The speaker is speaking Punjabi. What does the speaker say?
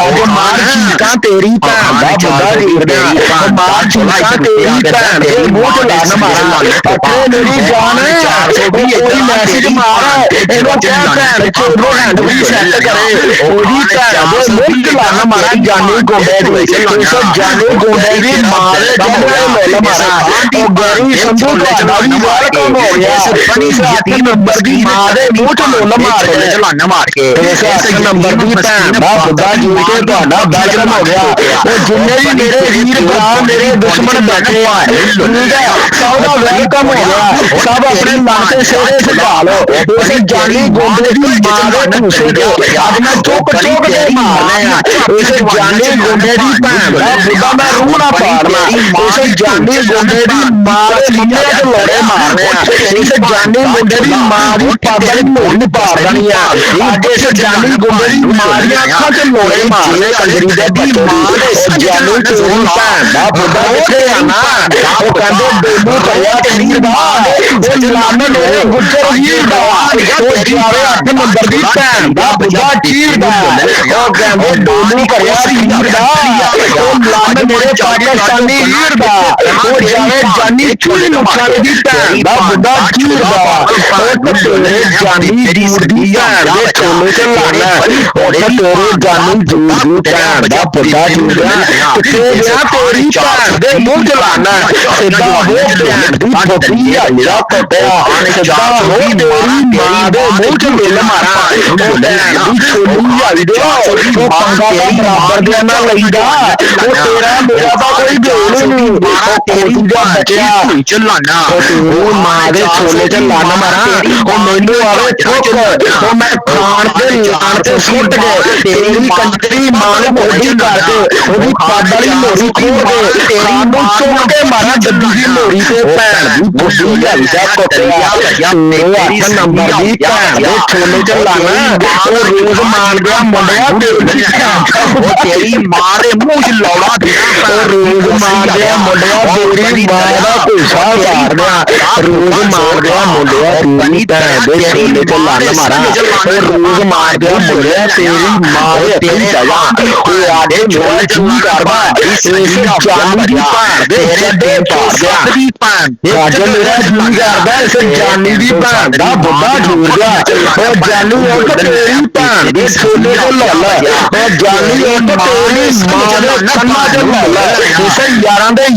अगे मार चीका तेरी भैन दा बुड्ढा वीर दे मार चीका तेरी भैन दे मुंह च लन्न मारा अखे मेरी जान कोई मैसेज मार एनो क्या भैन चोदो हैंड भी सेट करे ओदी भैन दे मुंह च लन्न मारा जानी गोंडे दी उस जानी गोंडे दी मार दे लन्न मारा ओ गरी संधू ਤੁਹਾਡਾ ਵੀ ਵੈਲਕਮ ਹੋ ਗਿਆ ਇਸ 8 ਨੰਬਰ ਦੀ ਮਾਂ ਦੇ ਮੂੰਹ ਚ ਲੁੱਲ ਮਾਰ ਕੇ ਇਸ 8 ਨੰਬਰ ਦੀ ਭੈਣ ਦਾ ਬੁੱਢਾ ਜੀੜ ਕੇ ਤੁਹਾਡਾ ਵੈਲਕਮ ਹੋ ਗਿਆ ਉਹ ਜਿੰਨੇ ਵੀ ਮੇਰੇ ਵੀਰ ਭਰਾ ਮੇਰੇ ਦੁਸ਼ਮਣ ਬੈਠੇ ਆ ਠੀਕ ਹੈ ਸਭ ਦਾ ਵੈਲਕਮ ਹੋ ਗਿਆ ਸਭ ਆਪਣੇ ਮਨ ਤੇ ਸਿਰੇ ਝੁਕਾ ਲਓ ਇਸ ਜਾਨੀ ਗੋਂਡੇ ਦੀ ਮਾਂ ਦੇ ਭੂਸੇ ਤੇ ਅੱਜ ਮੈਂ ਚੁੱਕ ਕੇ ਮਾਰਨੇ ਆ ਇਸ ਜਾਨੀ ਗੋਂਡੇ ਦੀ ਭੈਣ ਦਾ ਬੁੱਢਾ ਮੈਂ ਰੂਹ ਨਾ ਪਾੜਨਾ ਇਸ ਜਾਨੀ ਗੋਂਡੇ ਦੀ ਮਾਂ ਦੇ ਮੰਮੇ ਤੇ ਲੋੜੇ ਮਾਰਨੇ ਆ ਇਸ ਜਾਨੀ ਮੁੰਡੇ ਦੀ ਮਾਂ ਦੀ ਪਾਗਲ ਮੋਹਨ ਪਾੜ ਦੇਣੀ ਆ ਅੱਜ ਇਸ ਜਾਨੀ ਗੁੰਡੇ ਦੀ ਮਾਂ ਦੀਆਂ ਅੱਖਾਂ 'ਚ ਲੋੜੇ ਮਾਰਨੇ ਕੰਜਰੀ ਦੇ ਦੀ ਮਾਂ ਦੇ ਜਾਨੀ ਚੋਣ ਭੈਣ ਦਾ ਬੁੱਢਾ ਕਿੱਥੇ ਆ ਨਾ ਉਹ ਕਹਿੰਦੇ ਬੇਬੂ ਕਰਿਆ ਤੇਰੀ ਦਾ ਉਹ ਲਾਮੇ ਮੇਰੇ ਗੁੱਜਰ ਵੀਰ ਦਾ ਉਹ ਜਾਵੇ 8 ਨੰਬਰ ਦੀ ਭੈਣ ਦਾ ਬੁੱਢਾ ਚੀਰ ਦਾ ਉਹ ਕਹਿੰਦੇ ਬੇਬੂ ਕਰਿਆ ਵੀਰ ਦਾ ਉਹ ਲਾਮੇ ਮੇਰੇ ਪਾਕਿਸਤਾਨੀ ਵੀਰ ਦਾ ਉਹ ਜਾਵੇ ਜਾਨੀ ਚੁਲੀ ਨੁਕਸਾਨ ਦੀ ਭੈਣ ਦਾ ਬੁੱਢਾ ਚੀਰ ਦਾ ਉਹ ਤੇਰੇ ਜਾਨੀ ਜੂਰ ਦੀ ਭੈਣ ਦੇ ਛੋਲੇ ਤੇ ਲਾਣਾ ਉਹ ਤੇਰੇ ਜਾਨੀ ਜੂਰ ਦੀ ਭੈਣ ਦਾ ਬੁੱਢਾ ਚੀਰ ਦਾ ਕਿੱਥੇ ਗਿਆ ਤੇਰੀ ਭੈਣ ਦੇ ਮੂੰਹ ਚ ਲਾਣਾ ਸਿੱਧਾ ਹੋ ਭੈਣ ਦੀ ਫੋਟੀ ਆ ਜਿਹੜਾ ਕੱਟਿਆ ਸਿੱਧਾ ਹੋ ਤੇਰੀ ਮਾਂ ਦੇ ਮੂੰਹ ਚ ਮਿਲ ਮਾਰਾਂ ਉਹ ਭੈਣ ਦੀ ਛੋਲੀ ਆ ਵੀਡੀਓ ਉਹ ਪੰਗਾ ਦਾ ਬਰਾਬਰ ਦੇ ਨਾਲ ਲਈਦਾ ਉਹ ਤੇਰਾ ਮੇਰਾ ਤਾਂ ਕੋਈ ਗੇਲ ਨਹੀਂ ਉਹ ਕੋਟੀ ਦਾ ਬੱਚਾ ਚੱਲਾਣਾ ਉਹ ਮਾਂ ਦੇ ਛੋਲੇ ਤੇ ਲੰਨ ਮਾਰਾਂ ਉਹ ਮੈਨੂੰ ਆਵੇ ਠੋਕ ਉਹ ਮੈਂ ਖਾਣ ਤੇ ਲਾਣ ਤੇ ਸੁੱਟ ਕੇ ਤੇਰੀ ਕੰਟਰੀ ਮਾਂ ਨੂੰ ਮੋਢੀ ਕਰਕੇ ਉਹਦੀ ਪੱਦ ਵਾਲੀ ਮੋਰੀ ਖੋਲ ਕੇ ਤੇਰੀ ਨੂੰ ਚੁੱਕ ਕੇ ਮਾਰਾਂ ਜੱਦੀ ਦੀ ਮੋਰੀ ਤੇ ਭੈਣ ਦੀ ਬੁੱਢੀ ਲਿਆਈ ਦਾ ਕੋਟਿਆ ਤੇਰੀ 8 ਨੰਬਰ ਦੀ ਭੈਣ ਦੇ ਛੋਲੇ ਤੇ ਲੰਨ ਉਹ ਰੋਜ਼ ਮਾਰ ਗਿਆ ਮੁੰਡਿਆ ਉਹ ਤੇਰੀ ਮਾਂ ਦੇ ਮੂੰਹ 'ਚ ਲੌੜਾ ਦੇ ਉਹ ਰੋਜ਼ ਮਾਰ ਗਿਆ ਮੁੰਡਿਆ ਤੇਰੀ ਮਾਂ ਦਾ ਭੂਸਾ ਮਾਰਦਾ ਰੋਜ਼ ਮਾਰ ਗਿਆ ਮੁੰਡਿਆ ਤੇਰੀ ਭੈਣ ਦੇ ਛੋਲੇ ਤੇ ਲੰਨ ਮਾਰਾਂ ਉਹ ਰੋਜ਼ ਮਾਰ ਗਿਆ ਮੁੰਡਿਆ ਤੇਰੀ ਮਾਂ ਦੇ ਤੇਰੀ ਜਵਾ ਉਹ ਆਡੇ ਛੋਲੇ ਚੂੰ ਕਰਦਾ ਇਸ ਜਾਨੀ ਦੀ ਭੈਣ ਦੇ ਛੱਡੇ ਪਾ ਗਿਆ ਅੱਜ ਮੇਰਾ ਜੀ ਕਰਦਾ ਇਸ ਜਾਨੀ ਦੀ ਭੈਣ ਦਾ ਬੁੱਢਾ ਜੂਰ ਗਿਆ ਉਹ ਜਾਨੀ ਉਹ ਤੇਰੀ ਭੈਣ ਦੇ ਛੋਲੇ ਤੇ ਲੱਲ ਉਹ ਜਾਨੀ ਉਹ ਤੇਰੀ ਮਾਂ ਦੇ ਕੰਨਾਂ 'ਚ ਲੱਲ ਇਸ ਯਾਰਾਂ ਦੇ